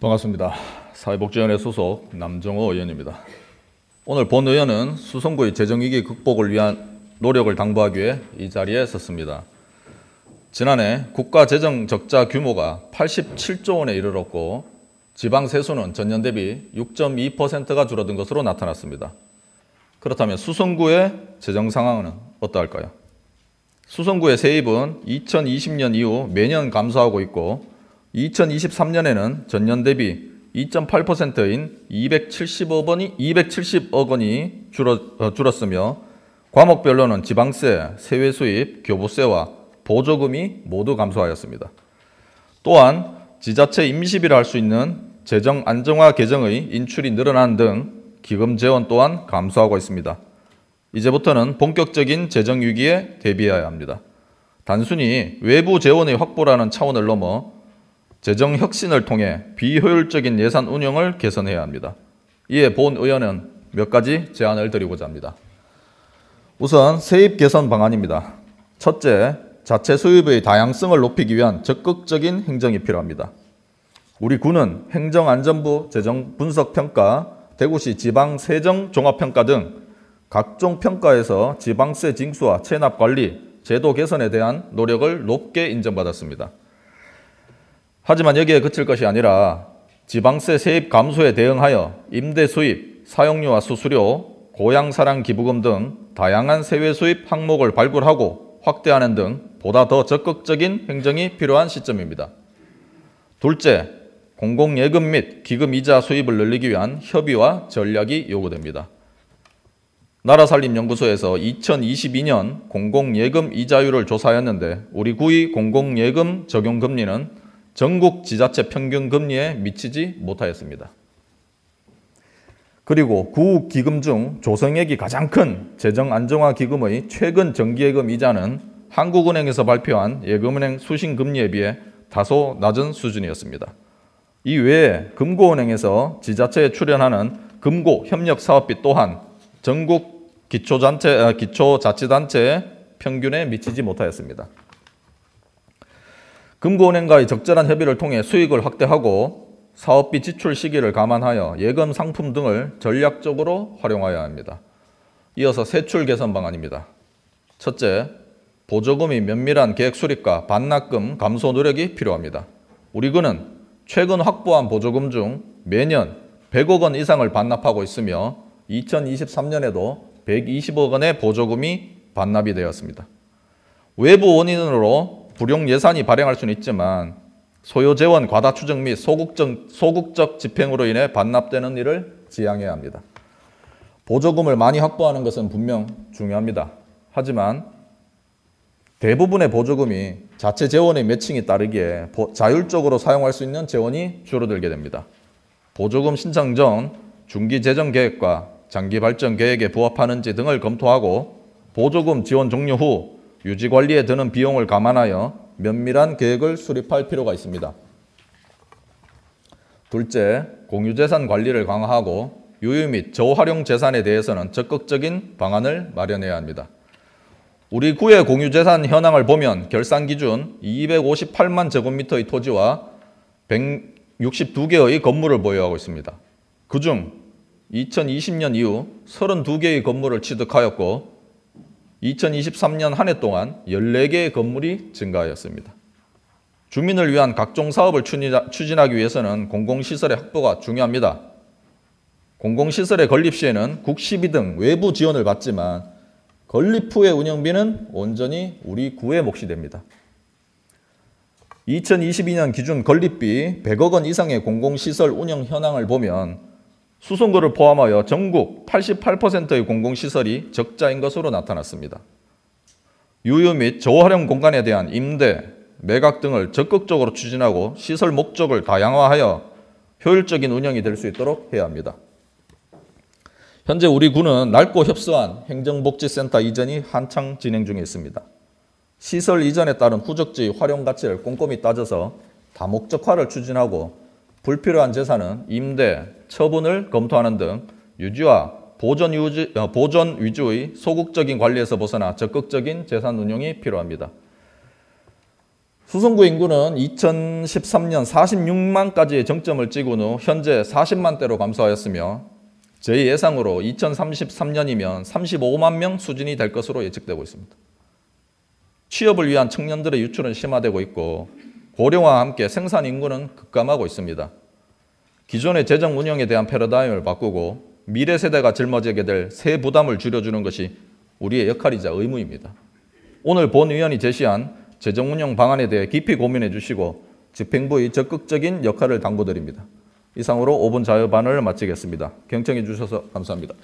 반갑습니다. 사회복지위원회 소속 남정호 의원입니다. 오늘 본 의원은 수성구의 재정위기 극복을 위한 노력을 당부하기 위해 이 자리에 섰습니다. 지난해 국가 재정 적자 규모가 87조 원에 이르렀고 지방 세수는 전년 대비 6.2%가 줄어든 것으로 나타났습니다. 그렇다면 수성구의 재정 상황은 어떠할까요? 수성구의 세입은 2020년 이후 매년 감소하고 있고 2023년에는 전년 대비 2.8%인 270억 원이 줄었으며 과목별로는 지방세, 세외수입, 교부세와 보조금이 모두 감소하였습니다. 또한 지자체 임시비를 할 수 있는 재정 안정화 계정의 인출이 늘어난 등 기금 재원 또한 감소하고 있습니다. 이제부터는 본격적인 재정 위기에 대비해야 합니다. 단순히 외부 재원의 확보라는 차원을 넘어 재정 혁신을 통해 비효율적인 예산 운영을 개선해야 합니다. 이에 본 의원은 몇 가지 제안을 드리고자 합니다. 우선 세입 개선 방안입니다. 첫째, 자체 수입의 다양성을 높이기 위한 적극적인 행정이 필요합니다. 우리 군은 행정안전부 재정분석평가, 대구시 지방세정종합평가 등 각종 평가에서 지방세 징수와 체납관리, 제도 개선에 대한 노력을 높게 인정받았습니다. 하지만 여기에 그칠 것이 아니라 지방세 세입 감소에 대응하여 임대 수입, 사용료와 수수료, 고향사랑 기부금 등 다양한 세외 수입 항목을 발굴하고 확대하는 등 보다 더 적극적인 행정이 필요한 시점입니다. 둘째, 공공예금 및 기금 이자 수입을 늘리기 위한 협의와 전략이 요구됩니다. 나라살림연구소에서 2022년 공공예금 이자율을 조사하였는데 우리 구의 공공예금 적용금리는 전국 지자체 평균 금리에 미치지 못하였습니다. 그리고 구 기금 중 조성액이 가장 큰 재정안정화기금의 최근 정기예금 이자는 한국은행에서 발표한 예금은행 수신금리에 비해 다소 낮은 수준이었습니다. 이 외에 금고은행에서 지자체에 출연하는 금고협력사업비 또한 전국 기초자치단체의 평균에 미치지 못하였습니다. 금고은행과의 적절한 협의를 통해 수익을 확대하고 사업비 지출 시기를 감안하여 예금 상품 등을 전략적으로 활용해야 합니다. 이어서 세출 개선 방안입니다. 첫째, 보조금이 면밀한 계획 수립과 반납금 감소 노력이 필요합니다. 우리 군은 최근 확보한 보조금 중 매년 100억 원 이상을 반납하고 있으며 2023년에도 120억 원의 보조금이 반납이 되었습니다. 외부 원인으로 불용 예산이 발행할 수는 있지만 소요재원 과다 추정 및 소극적 집행으로 인해 반납되는 일을 지양해야 합니다. 보조금을 많이 확보하는 것은 분명 중요합니다. 하지만 대부분의 보조금이 자체 재원의 매칭에 따르기에 자율적으로 사용할 수 있는 재원이 줄어들게 됩니다. 보조금 신청 전 중기 재정 계획과 장기 발전 계획에 부합하는지 등을 검토하고 보조금 지원 종료 후 유지 관리에 드는 비용을 감안하여 면밀한 계획을 수립할 필요가 있습니다. 둘째, 공유재산 관리를 강화하고 유유 및 저활용 재산에 대해서는 적극적인 방안을 마련해야 합니다. 우리 구의 공유재산 현황을 보면 결산 기준 258만 제곱미터의 토지와 162개의 건물을 보유하고 있습니다. 그중 2020년 이후 32개의 건물을 취득하였고 2023년 한 해 동안 14개의 건물이 증가하였습니다. 주민을 위한 각종 사업을 추진하기 위해서는 공공시설의 확보가 중요합니다. 공공시설의 건립 시에는 국시비 등 외부 지원을 받지만 건립 후의 운영비는 온전히 우리 구의 몫이 됩니다. 2022년 기준 건립비 100억 원 이상의 공공시설 운영 현황을 보면 수성구를 포함하여 전국 88%의 공공시설이 적자인 것으로 나타났습니다. 유유 및 저활용 공간에 대한 임대, 매각 등을 적극적으로 추진하고 시설 목적을 다양화하여 효율적인 운영이 될 수 있도록 해야 합니다. 현재 우리 구는 낡고 협소한 행정복지센터 이전이 한창 진행 중에 있습니다. 시설 이전에 따른 후적지의 활용 가치를 꼼꼼히 따져서 다목적화를 추진하고 불필요한 재산은 임대, 처분을 검토하는 등 유지와 보존 위주의 소극적인 관리에서 벗어나 적극적인 재산 운용이 필요합니다. 수성구 인구는 2013년 46만까지의 정점을 찍은 후 현재 40만대로 감소하였으며 저희 예상으로 2033년이면 35만 명 수준이 될 것으로 예측되고 있습니다. 취업을 위한 청년들의 유출은 심화되고 있고 고령화와 함께 생산 인구는 급감하고 있습니다. 기존의 재정 운영에 대한 패러다임을 바꾸고 미래 세대가 짊어지게 될 세 부담을 줄여주는 것이 우리의 역할이자 의무입니다. 오늘 본 의원이 제시한 재정 운영 방안에 대해 깊이 고민해 주시고 집행부의 적극적인 역할을 당부드립니다. 이상으로 5분 자유반을 마치겠습니다. 경청해 주셔서 감사합니다.